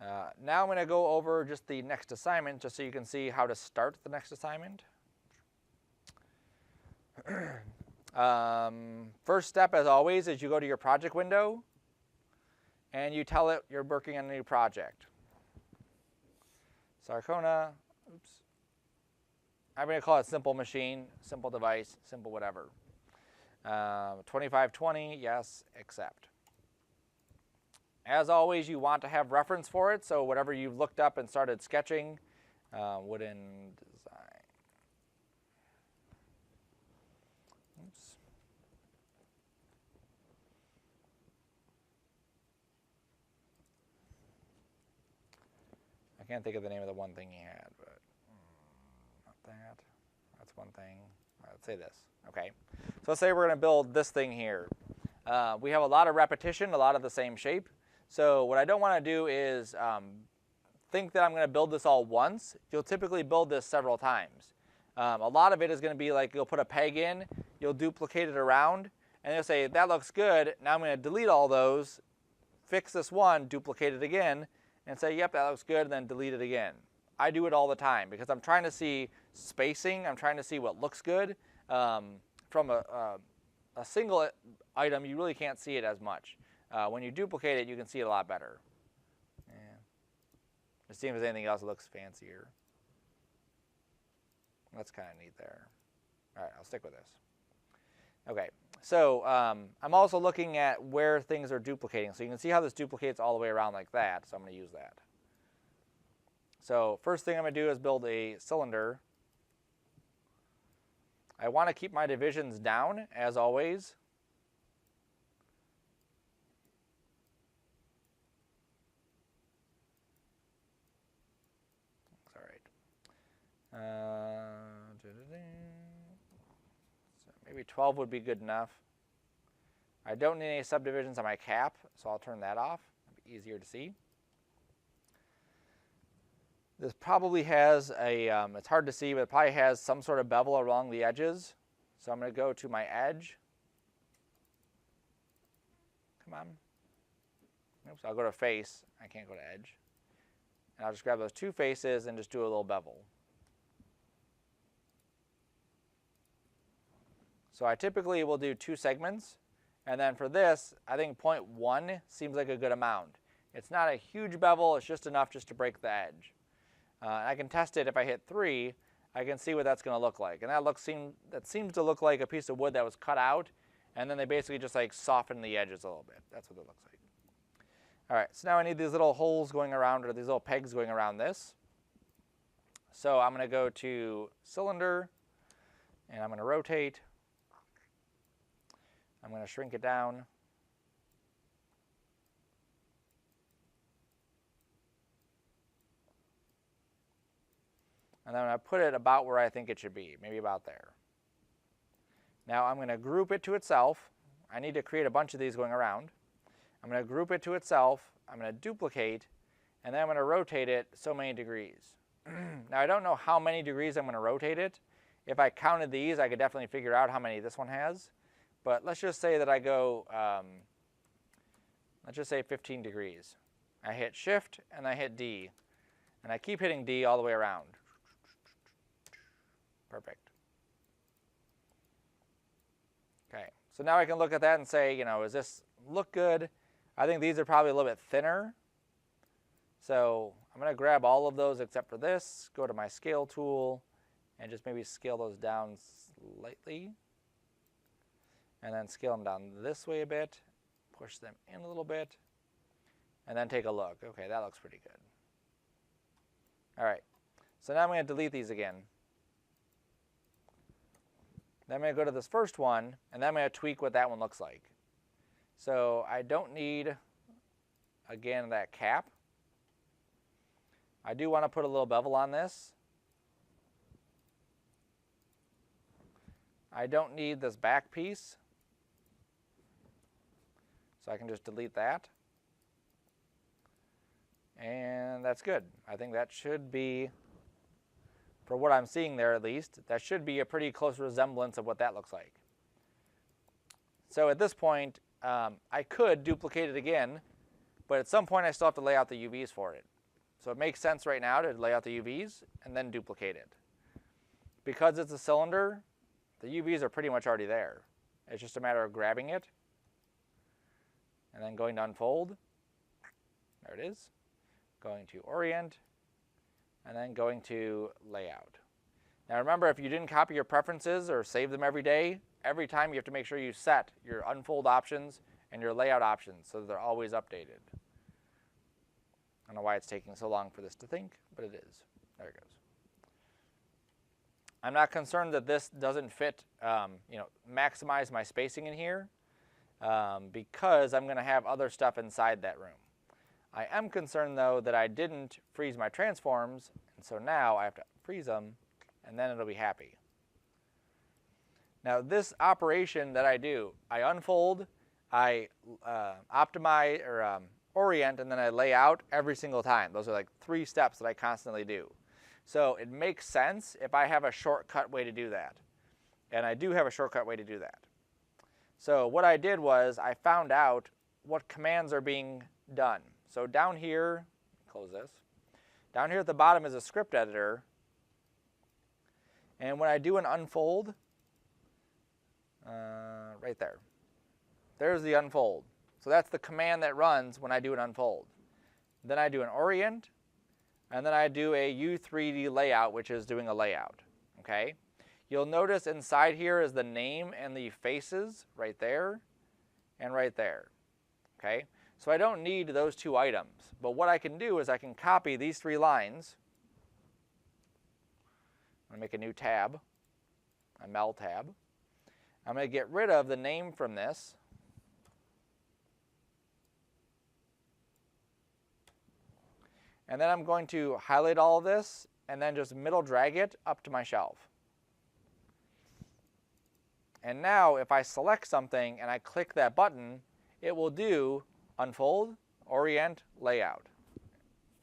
Now I'm going to go over just the next assignment just so you can see how to start the next assignment. First step, as always, is you go to your project window and you tell it you're working on a new project. Sarcona, oops. I'm going to call it simple machine, simple device, simple whatever. 2520, yes, accept. As always, you want to have reference for it, so whatever you've looked up and started sketching, wooden design. Oops. I can't think of the name of the one thing he had, but not that. That's one thing. Let's say this. Okay. So let's say we're going to build this thing here. We have a lot of repetition, a lot of the same shape. So what I don't want to do is think that I'm going to build this all once. You'll typically build this several times. A lot of it is going to be like you'll put a peg in, you'll duplicate it around, and you'll say, that looks good. Now I'm going to delete all those, fix this one, duplicate it again, and say, yep, that looks good, and then delete it again. I do it all the time because I'm trying to see spacing. I'm trying to see what looks good. From a single item, you really can't see it as much. When you duplicate it, you can see it a lot better. Yeah. Let's see if there's anything else that looks fancier. That's kind of neat there. All right, I'll stick with this. Okay, so I'm also looking at where things are duplicating. So you can see how this duplicates all the way around like that. So I'm going to use that. So first thing I'm going to do is build a cylinder. I want to keep my divisions down, as always. All right. So maybe 12 would be good enough. I don't need any subdivisions on my cap, so I'll turn that off. It'll be easier to see. This probably has a, it's hard to see, but it probably has some sort of bevel along the edges. So I'm going to go to my edge. Come on. Oops, I'll go to face. I can't go to edge. And I'll just grab those two faces and just do a little bevel. So I typically will do 2 segments. And then for this, I think 0.1 seems like a good amount. It's not a huge bevel. It's just enough just to break the edge. I can test it if I hit 3. I can see what that's going to look like. And that seems to look like a piece of wood that was cut out, and then they basically just like soften the edges a little bit. That's what it looks like. All right, so now I need these little holes going around, or these little pegs going around this. So I'm going to go to cylinder, and I'm going to rotate. I'm going to shrink it down. And then I'm going to put it about where I think it should be, maybe about there. Now I'm going to group it to itself. I need to create a bunch of these going around. I'm going to group it to itself. I'm going to duplicate, and then I'm going to rotate it so many degrees. Now I don't know how many degrees I'm going to rotate it. If I counted these, I could definitely figure out how many this one has. But let's just say that I go, let's just say 15 degrees. I hit Shift, and I hit D. And I keep hitting D all the way around. Perfect. Okay, so now I can look at that and say, does this look good? I think these are probably a little bit thinner. So I'm going to grab all of those except for this, go to my scale tool, and just maybe scale those down slightly. And then scale them down this way a bit, push them in a little bit, and then take a look. Okay, that looks pretty good. All right, so now I'm going to delete these again. Then I'm going to go to this first one, and then I'm going to tweak what that one looks like. So I don't need, again, that cap. I do want to put a little bevel on this. I don't need this back piece. So I can just delete that. And that's good. I think that should be, for what I'm seeing there at least, that should be a pretty close resemblance of what that looks like. So at this point, I could duplicate it again but at some point I still have to lay out the UVs for it. So it makes sense right now to lay out the UVs and then duplicate it. Because it's a cylinder, the UVs are pretty much already there. It's just a matter of grabbing it and then going to unfold. There it is. Going to orient and then going to layout. Now remember, if you didn't copy your preferences or save them every day, every time you have to make sure you set your unfold options and your layout options so that they're always updated. I don't know why it's taking so long for this to think, but it is. There it goes. I'm not concerned that this doesn't fit, maximize my spacing in here because I'm going to have other stuff inside that room. I am concerned, though, that I didn't freeze my transforms, and so now I have to freeze them, and then it'll be happy. Now, this operation that I do, I unfold, I optimize or orient, and then I lay out every single time. Those are like 3 steps that I constantly do. So it makes sense if I have a shortcut way to do that. And I do have a shortcut way to do that. So what I did was I found out what commands are being done. So down here, close this. Down here at the bottom is a script editor. And when I do an unfold, right there, there's the unfold. So that's the command that runs when I do an unfold. Then I do an orient, and then I do a U3D layout, which is doing a layout. Okay? You'll notice inside here is the name and the faces right there and right there. Okay? So I don't need those 2 items. But what I can do is I can copy these 3 lines. I'm going to make a new tab, a Mel tab. I'm going to get rid of the name from this. And then I'm going to highlight all of this and then just middle drag it up to my shelf. And now if I select something and I click that button, it will do unfold, orient, layout.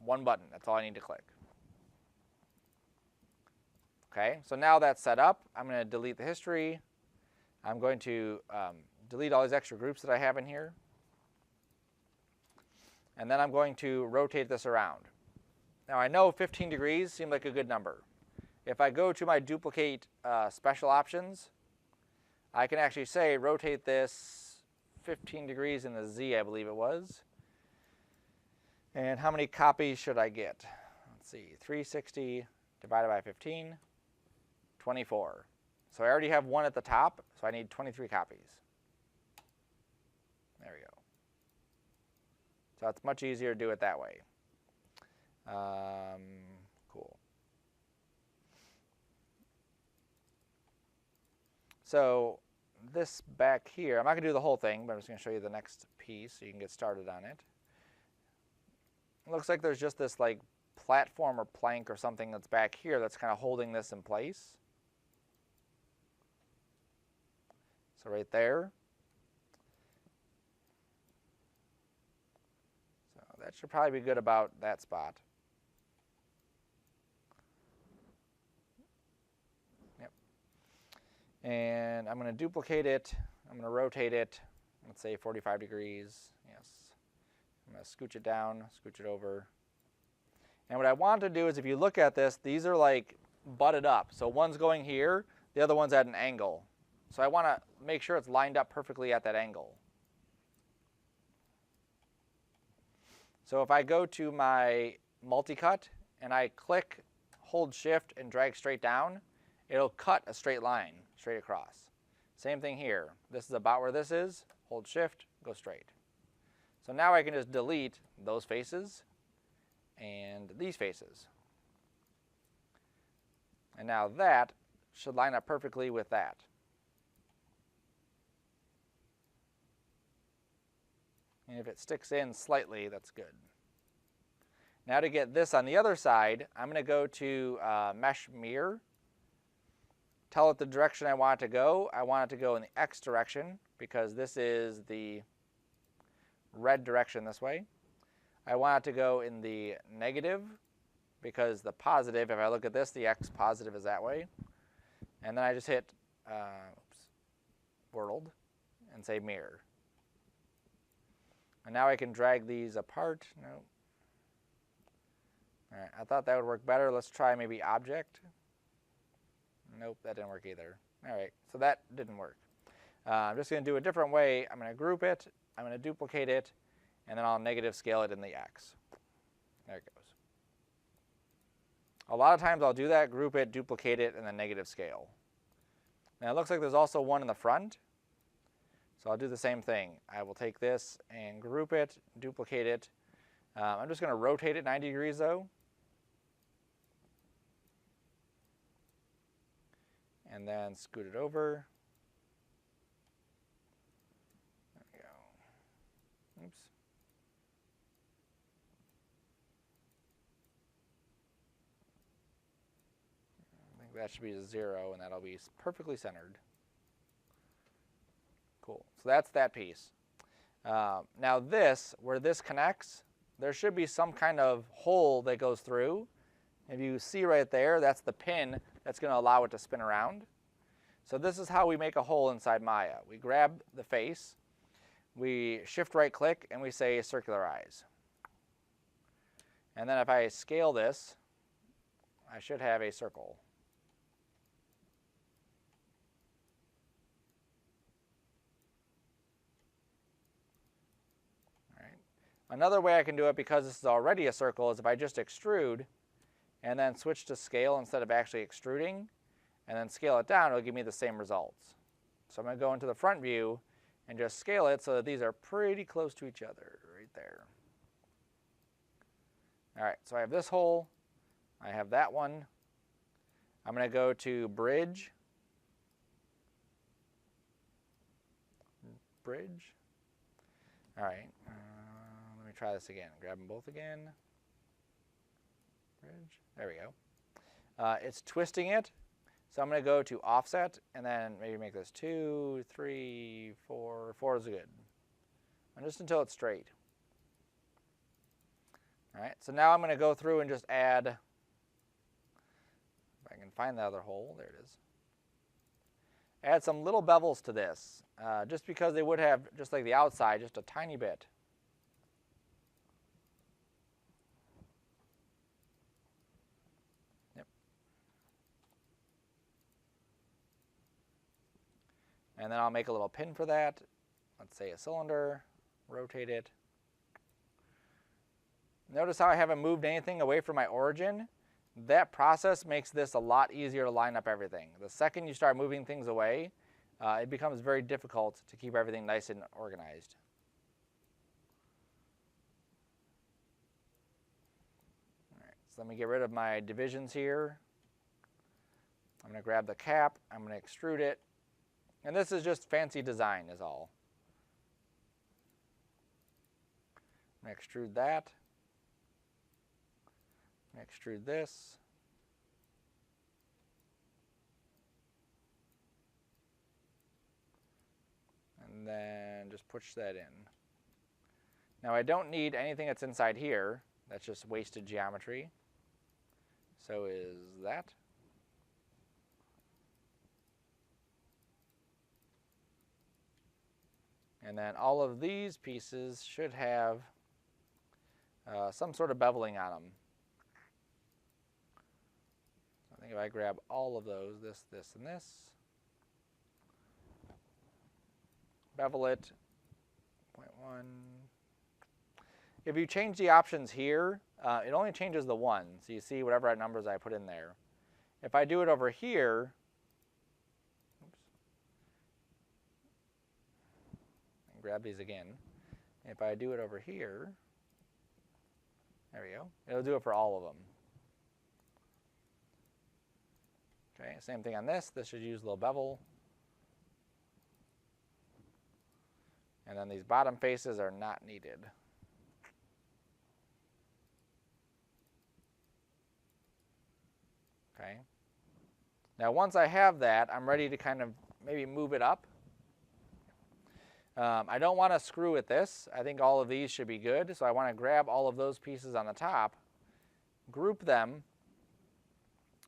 1 button, that's all I need to click. Okay, so now that's set up. I'm going to delete the history. I'm going to delete all these extra groups that I have in here. And then I'm going to rotate this around. Now I know 15 degrees seemed like a good number. If I go to my duplicate special options, I can actually say rotate this 15 degrees in the Z, I believe it was. And how many copies should I get? Let's see, 360 divided by 15, 24. So I already have 1 at the top, so I need 23 copies. There we go. So it's much easier to do it that way. Cool. So this back here, I'm not going to do the whole thing, but I'm just going to show you the next piece so you can get started on it. It looks like there's just this like platform or plank or something that's back here that's kind of holding this in place. So right there. So that should probably be good about that spot. Yep. And I'm going to duplicate it. I'm going to rotate it. Let's say 45 degrees. Yes. I'm going to scooch it down, scooch it over. And what I want to do is, if you look at this, these are like butted up. So one's going here, the other one's at an angle. So I want to make sure it's lined up perfectly at that angle. So if I go to my multi-cut and I click, hold shift and drag straight down, it'll cut a straight line straight across. Same thing here. This is about where this is. Hold shift, go straight. So now I can just delete those faces and these faces. And now that should line up perfectly with that. And if it sticks in slightly, that's good. Now to get this on the other side, I'm going to go to Mesh Mirror. Tell it the direction I want it to go. I want it to go in the X direction because this is the red direction this way. I want it to go in the negative because the positive, if I look at this, the X positive is that way. And then I just hit world and say mirror. And now I can drag these apart. Nope. All right, I thought that would work better. Let's try maybe object. Nope, that didn't work either. All right, so that didn't work. I'm just going to do a different way. I'm going to group it, I'm going to duplicate it, and then I'll negative scale it in the X. There it goes. A lot of times I'll do that, group it, duplicate it, and then negative scale. Now it looks like there's also one in the front. So I'll do the same thing. I will take this and group it, duplicate it. I'm just going to rotate it 90 degrees though. And then scoot it over. There we go. Oops. I think that should be a 0, and that'll be perfectly centered. Cool. So that's that piece. Now this, where this connects, there should be some kind of hole that goes through. If you see right there, that's the pin that's going to allow it to spin around. So this is how we make a hole inside Maya. We grab the face, we shift right click, and we say circularize. And then if I scale this, I should have a circle. Another way I can do it, because this is already a circle, is if I just extrude and then switch to scale instead of actually extruding, and then scale it down, it'll give me the same results. So I'm going to go into the front view and just scale it so that these are pretty close to each other right there. All right, so I have this hole, I have that one. I'm going to go to bridge. Bridge. All right. Let me try this again. Grab them both again. Bridge. There we go. It's twisting it. So I'm going to go to offset and then maybe make this 2, 3, 4. 4 is good. And just until it's straight. All right. So now I'm going to go through and just add, if I can find the other hole, there it is. Add some little bevels to this, just because they would have, just like the outside, just a tiny bit. Yep. And then I'll make a little pin for that. Let's say a cylinder, rotate it. Notice how I haven't moved anything away from my origin? That process makes this a lot easier to line up everything. The second you start moving things away, it becomes very difficult to keep everything nice and organized. All right, so let me get rid of my divisions here. I'm going to grab the cap, I'm going to extrude it, and this is just fancy design is all. I'm going to extrude that. Extrude this. And then just push that in. Now I don't need anything that's inside here. That's just wasted geometry. So is that. And then all of these pieces should have some sort of beveling on them. I think if I grab all of those, this, and this, bevel it, 0.1. If you change the options here, it only changes the one. So you see whatever numbers I put in there. If I do it over here, oops, and grab these again. If I do it over here, there we go. It'll do it for all of them. Okay, same thing on this. This should use a little bevel. And then these bottom faces are not needed. Okay. Now once I have that, I'm ready to kind of maybe move it up. I don't want to screw with this. I think all of these should be good. So I want to grab all of those pieces on the top, group them,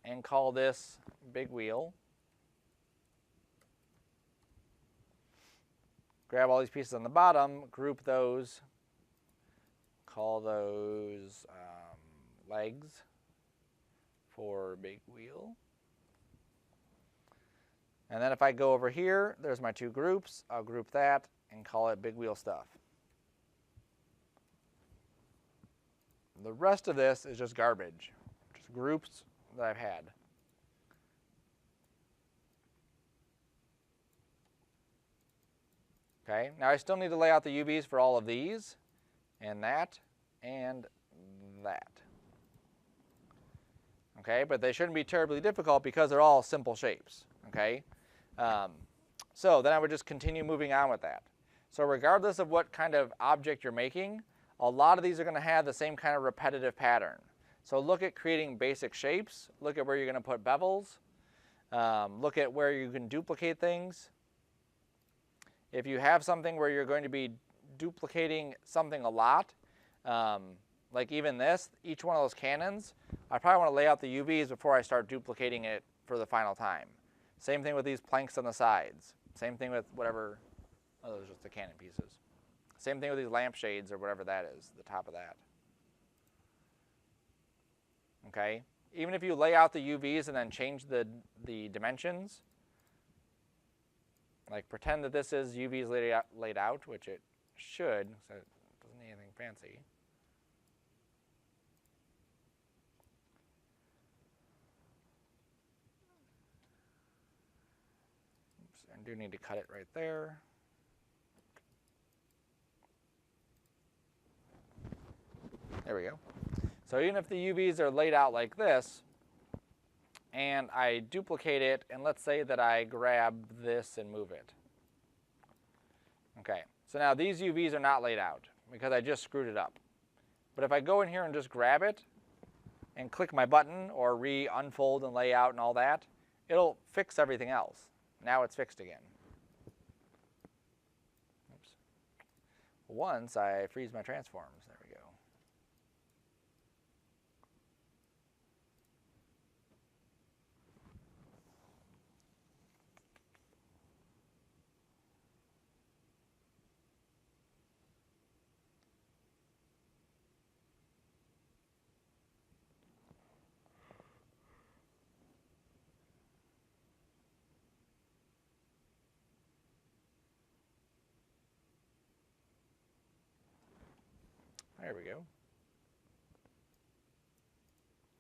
and call this big wheel. Grab all these pieces on the bottom, group those, call those legs for big wheel. And then if I go over here, there's my two groups. I'll group that and call it big wheel stuff. The rest of this is just garbage, just groups that I've had. Okay, now I still need to lay out the UVs for all of these, and that, and that. Okay, but they shouldn't be terribly difficult because they're all simple shapes. Okay, so then I would just continue moving on with that. So regardless of what kind of object you're making, a lot of these are going to have the same kind of repetitive pattern. So look at creating basic shapes, look at where you're going to put bevels, look at where you can duplicate things. If you have something where you're going to be duplicating something a lot, like even this, each one of those cannons, I probably want to lay out the UVs before I start duplicating it for the final time. Same thing with these planks on the sides. Same thing with whatever, oh, those are just the cannon pieces. Same thing with these lampshades or whatever that is, the top of that. Okay, even if you lay out the UVs and then change the dimensions, like pretend that this is UVs laid out, which it should, so it doesn't need anything fancy. Oops, I do need to cut it right there. There we go. So even if the UVs are laid out like this, and I duplicate it, and let's say that I grab this and move it. Okay, so now these UVs are not laid out because I just screwed it up. But if I go in here and just grab it and click my button or re-unfold and lay out and all that, it'll fix everything else. Now it's fixed again. Oops. Once I freeze my transforms, there we go. There we go.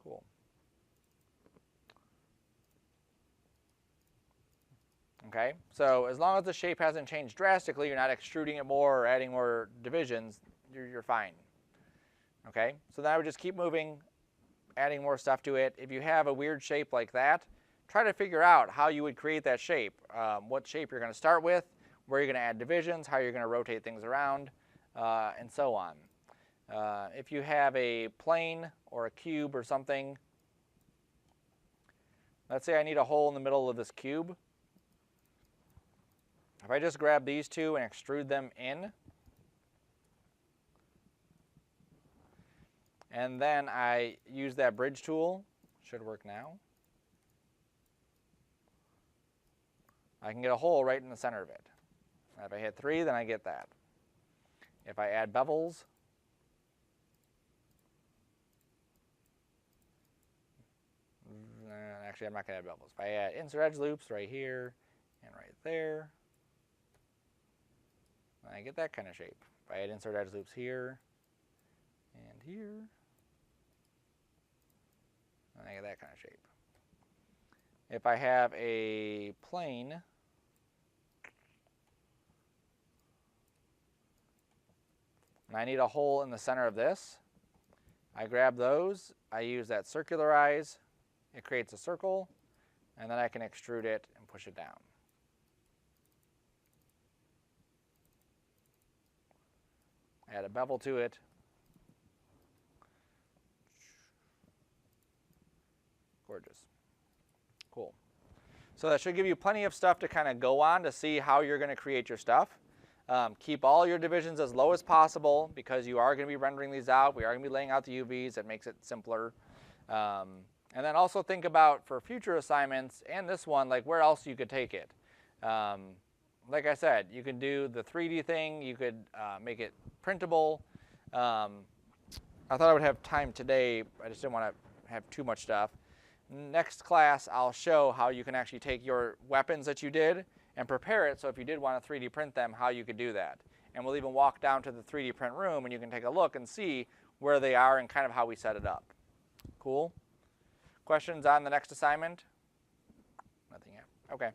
Cool. Okay, so as long as the shape hasn't changed drastically, you're not extruding it more or adding more divisions, you're fine. Okay, so then I would just keep moving, adding more stuff to it. If you have a weird shape like that, try to figure out how you would create that shape, what shape you're going to start with, where you're going to add divisions, how you're going to rotate things around, and so on. If you have a plane or a cube or something, let's say I need a hole in the middle of this cube. If I just grab these two and extrude them in, and then I use that bridge tool, should work now, I can get a hole right in the center of it. If I hit 3, then I get that. If I add bevels, actually I'm not going to add bevels. If I add insert edge loops right here and right there, then I get that kind of shape. If I add insert edge loops here and here, then I get that kind of shape. If I have a plane, and I need a hole in the center of this, I grab those, I use that circularize, it creates a circle, and then I can extrude it and push it down. Add a bevel to it. Gorgeous. Cool. So that should give you plenty of stuff to kind of go on to see how you're going to create your stuff. Keep all your divisions as low as possible because you are going to be rendering these out. We are going to be laying out the UVs. That makes it simpler. And then also think about for future assignments and this one, like where else you could take it. Like I said, you can do the 3D thing. You could make it printable. I thought I would have time today. I just didn't want to have too much stuff. Next class, I'll show how you can actually take your weapons that you did and prepare it so if you did want to 3D print them, how you could do that. And we'll even walk down to the 3D print room and you can take a look and see where they are and kind of how we set it up. Cool? Questions on the next assignment? Nothing yet. Okay.